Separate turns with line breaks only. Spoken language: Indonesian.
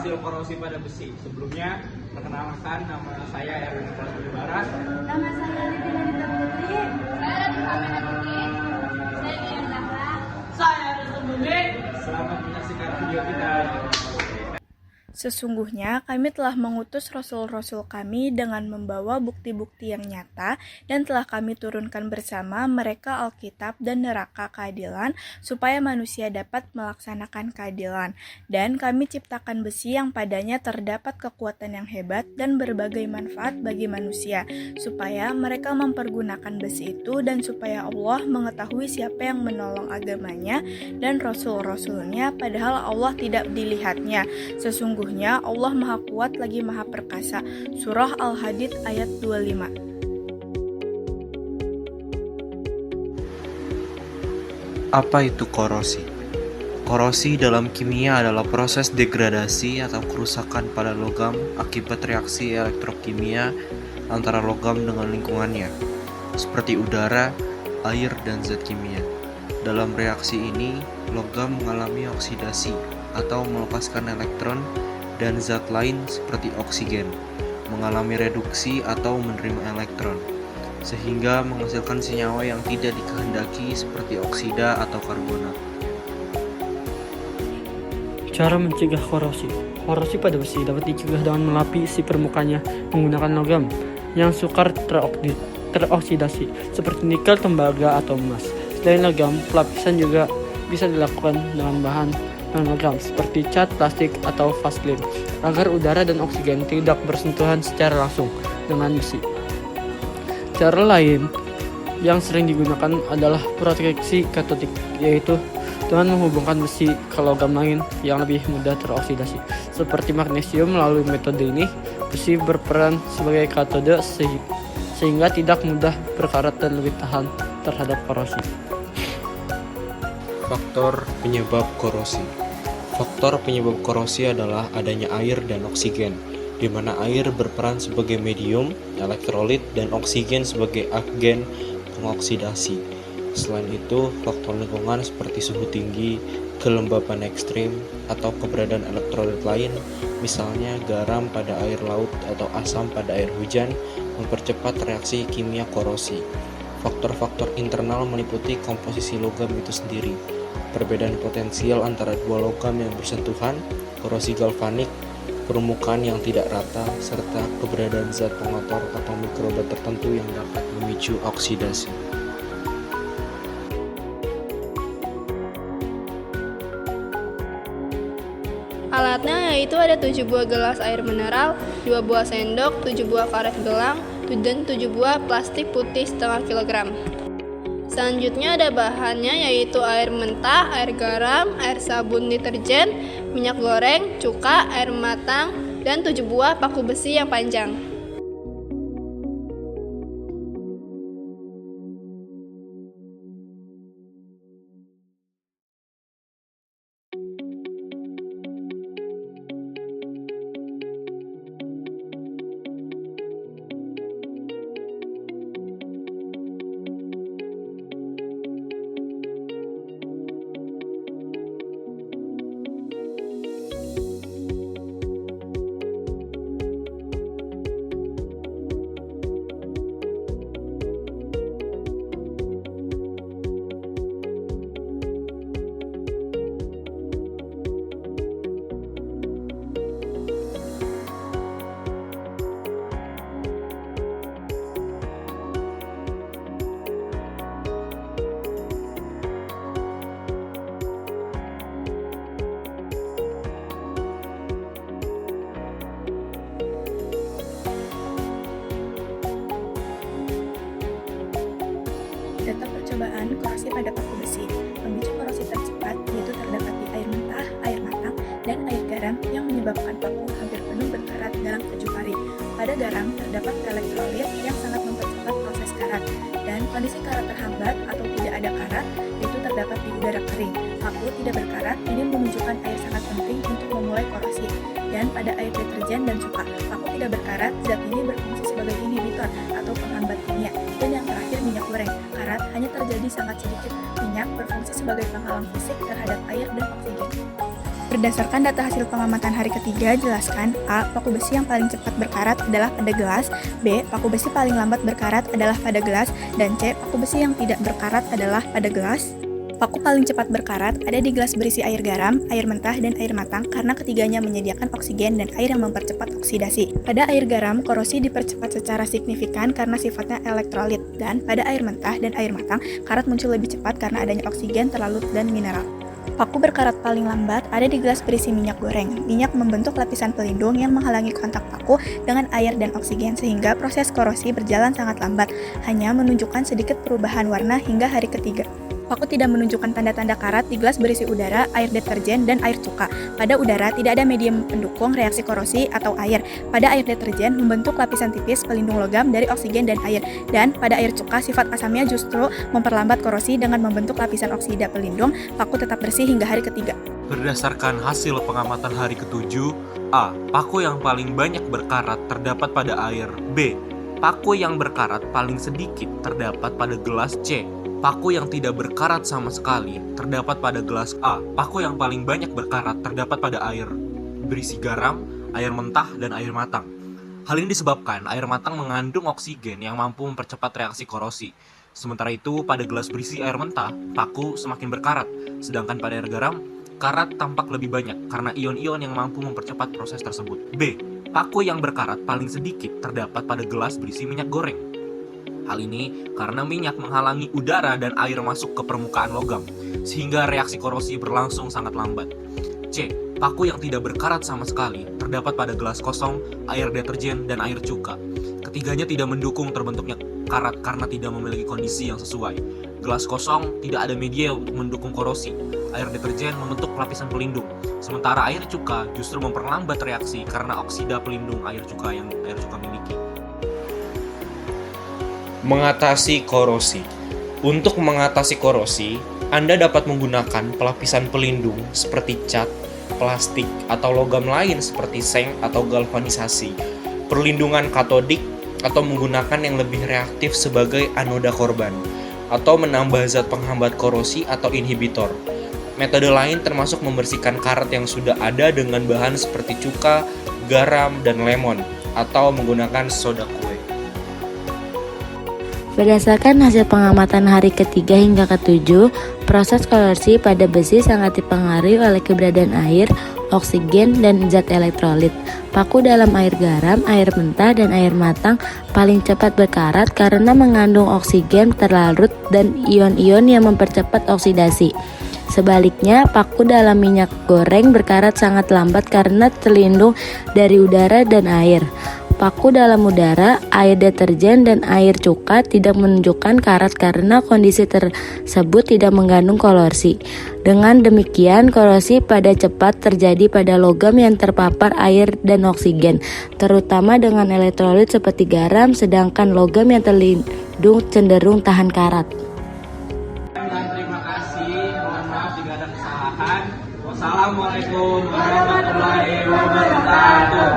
hasil korosi pada besi. Sebelumnya, perkenalkan nama saya Erwin Barat.
Nama saya Liti Nandita Putri.
Saya Ratu Kamera Putri. Saya Dian Zahra.
Saya Rizal Bumi. Selamat menyaksikan video kita.
Sesungguhnya kami telah mengutus rasul-rasul kami dengan membawa bukti-bukti yang nyata dan telah kami turunkan bersama mereka Alkitab dan neraka keadilan supaya manusia dapat melaksanakan keadilan. Dan kami ciptakan besi yang padanya terdapat kekuatan yang hebat dan berbagai manfaat bagi manusia supaya mereka mempergunakan besi itu dan supaya Allah mengetahui siapa yang menolong agamanya dan rasul-rasulnya padahal Allah tidak dilihatnya. Sesungguhnya Allah Maha Kuat lagi Maha Perkasa. Surah Al-Hadid ayat 25.
Apa itu korosi? Korosi dalam kimia adalah proses degradasi atau kerusakan pada logam akibat reaksi elektrokimia antara logam dengan lingkungannya, seperti udara, air, dan zat kimia. Dalam reaksi ini, logam mengalami oksidasi atau melepaskan elektron dan zat lain seperti oksigen mengalami reduksi atau menerima elektron, sehingga menghasilkan senyawa yang tidak dikehendaki seperti oksida atau karbonat.
Cara mencegah korosi. Korosi pada besi dapat dicegah dengan melapisi permukaannya menggunakan logam yang sukar teroksidasi seperti nikel, tembaga, atau emas. Selain logam, pelapisan juga bisa dilakukan dengan bahan non-logam seperti cat, plastik, atau vaselin agar udara dan oksigen tidak bersentuhan secara langsung dengan besi. Cara lain yang sering digunakan adalah proteksi katodik, yaitu dengan menghubungkan besi ke logam lain yang lebih mudah teroksidasi seperti magnesium. Melalui metode ini, besi berperan sebagai katode sehingga tidak mudah berkarat dan lebih tahan terhadap korosi.
Faktor penyebab korosi. Faktor penyebab korosi adalah adanya air dan oksigen, di mana air berperan sebagai medium, elektrolit, dan oksigen sebagai agen pengoksidasi. Selain itu, faktor lingkungan seperti suhu tinggi, kelembapan ekstrim, atau keberadaan elektrolit lain, misalnya garam pada air laut atau asam pada air hujan, mempercepat reaksi kimia korosi. Faktor-faktor internal meliputi komposisi logam itu sendiri, perbedaan potensial antara dua logam yang bersentuhan, korosi galvanik, permukaan yang tidak rata, serta keberadaan zat pengotor atau mikroba tertentu yang dapat memicu oksidasi.
Alatnya yaitu ada 7 buah gelas air mineral, 2 buah sendok, 7 buah karet gelang, dan 7 buah plastik putih setengah kilogram. Selanjutnya ada bahannya yaitu air mentah, air garam, air sabun deterjen, minyak goreng, cuka, air matang, dan 7 buah paku besi yang panjang.
Data percobaan korosi pada paku besi. Pemicu korosi tercepat yaitu terdapat di air mentah, air matang, dan air garam yang menyebabkan paku hampir penuh berkarat dalam 7 hari. Pada garam terdapat elektrolit yang sangat mempercepat proses karat, dan kondisi karat terhambat atau tidak ada karat yaitu terdapat di udara kering. Paku tidak berkarat ini menunjukkan air sangat penting untuk memulai korosi. Dan pada air deterjen dan cuka, paku tidak berkarat, zat ini berfungsi sebagai inhibitor atau penghambat kimia. Dan yang terakhir minyak goreng, karat hanya terjadi sangat sedikit. Minyak berfungsi sebagai penghalang fisik terhadap air dan oksigen. Berdasarkan data hasil pengamatan hari ketiga, jelaskan A. Paku besi yang paling cepat berkarat adalah pada gelas, B. Paku besi paling lambat berkarat adalah pada gelas, dan C. Paku besi yang tidak berkarat adalah pada gelas. Paku paling cepat berkarat ada di gelas berisi air garam, air mentah, dan air matang karena ketiganya menyediakan oksigen dan air yang mempercepat oksidasi. Pada air garam, korosi dipercepat secara signifikan karena sifatnya elektrolit, dan pada air mentah dan air matang, karat muncul lebih cepat karena adanya oksigen, terlalut, dan mineral. Paku berkarat paling lambat ada di gelas berisi minyak goreng. Minyak membentuk lapisan pelindung yang menghalangi kontak paku dengan air dan oksigen sehingga proses korosi berjalan sangat lambat, hanya menunjukkan sedikit perubahan warna hingga hari ketiga. Paku tidak menunjukkan tanda-tanda karat di gelas berisi udara, air deterjen, dan air cuka. Pada udara tidak ada medium pendukung reaksi korosi atau air. Pada air deterjen membentuk lapisan tipis pelindung logam dari oksigen dan air. Dan pada air cuka sifat asamnya justru memperlambat korosi dengan membentuk lapisan oksida pelindung. Paku tetap bersih hingga hari ketiga.
Berdasarkan hasil pengamatan hari ke-7, A. Paku yang paling banyak berkarat terdapat pada air. B. Paku yang berkarat paling sedikit terdapat pada gelas. C. Paku yang tidak berkarat sama sekali terdapat pada gelas. A. Paku yang paling banyak berkarat terdapat pada air berisi garam, air mentah, dan air matang. Hal ini disebabkan air matang mengandung oksigen yang mampu mempercepat reaksi korosi. Sementara itu, pada gelas berisi air mentah, paku semakin berkarat. Sedangkan pada air garam, karat tampak lebih banyak karena ion-ion yang mampu mempercepat proses tersebut. B. Paku yang berkarat paling sedikit terdapat pada gelas berisi minyak goreng. Hal ini karena minyak menghalangi udara dan air masuk ke permukaan logam, sehingga reaksi korosi berlangsung sangat lambat. C. Paku yang tidak berkarat sama sekali terdapat pada gelas kosong, air deterjen, dan air cuka. Ketiganya tidak mendukung terbentuknya karat karena tidak memiliki kondisi yang sesuai. Gelas kosong tidak ada media untuk mendukung korosi. Air deterjen membentuk lapisan pelindung, sementara air cuka justru memperlambat reaksi karena oksida pelindung air cuka yang air cuka miliki.
Mengatasi korosi. Untuk mengatasi korosi, Anda dapat menggunakan pelapisan pelindung seperti cat, plastik, atau logam lain seperti seng atau galvanisasi, perlindungan katodik, atau menggunakan yang lebih reaktif sebagai anoda korban, atau menambah zat penghambat korosi atau inhibitor. Metode lain termasuk membersihkan karat yang sudah ada dengan bahan seperti cuka, garam, dan lemon, atau menggunakan soda kue.
Berdasarkan hasil pengamatan hari ketiga hingga ke-7, proses korosi pada besi sangat dipengaruhi oleh keberadaan air, oksigen, dan zat elektrolit. Paku dalam air garam, air mentah, dan air matang paling cepat berkarat karena mengandung oksigen terlarut dan ion-ion yang mempercepat oksidasi. Sebaliknya, paku dalam minyak goreng berkarat sangat lambat karena terlindung dari udara dan air. Paku dalam udara, air deterjen, dan air cuka tidak menunjukkan karat karena kondisi tersebut tidak mengandung korosi. Dengan demikian, korosi pada cepat terjadi pada logam yang terpapar air dan oksigen, terutama dengan elektrolit seperti garam, sedangkan logam yang terlindung cenderung tahan karat.
Dan terima kasih, mohon maaf jika ada kesalahan. Wassalamualaikum warahmatullahi wabarakatuh.